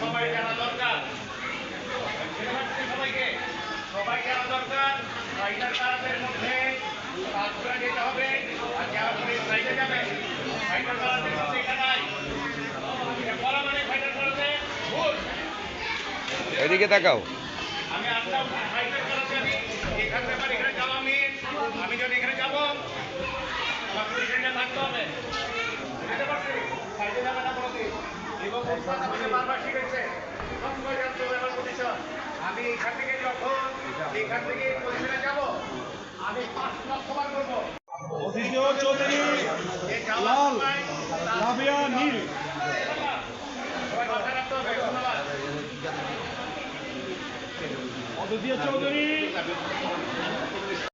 সবাই জানা দরকার, সবাই জানা দরকার ফাইটার কারাতের মধ্যে কাজগুলো যেতে হবে আর যারা পুলিশ সাইডে যাবে ফাইটার কারাতের মধ্যে এটা নাই, এটা বলা মানে ফাইটার কারাতে ভুল। এদিকে তাকাও। আমি আসলাম ফাইটার কারাতে, আমি এখান থেকে এখানে যাওয়া আমি যদি এখানে যাবো আমার পুলিশে থাকতে হবে, বুঝতে পারছি সাইডে যাবে না কোনোদিন। এবং ওস্তাদ আমাকে বারবার শিখেছে সবসময় জানতে হবে আমার পজিশন। আমি এখান থেকে যখন এখান থেকে পজিশনে যাব আমি 5 লক্ষ বার করবো। অদ্বিতীয় চৌধুরী লাল, রাবিয়া নীল। সবাই মাথায় রাখতে হবে। ধন্যবাদ। অদ্বিতীয় চৌধুরী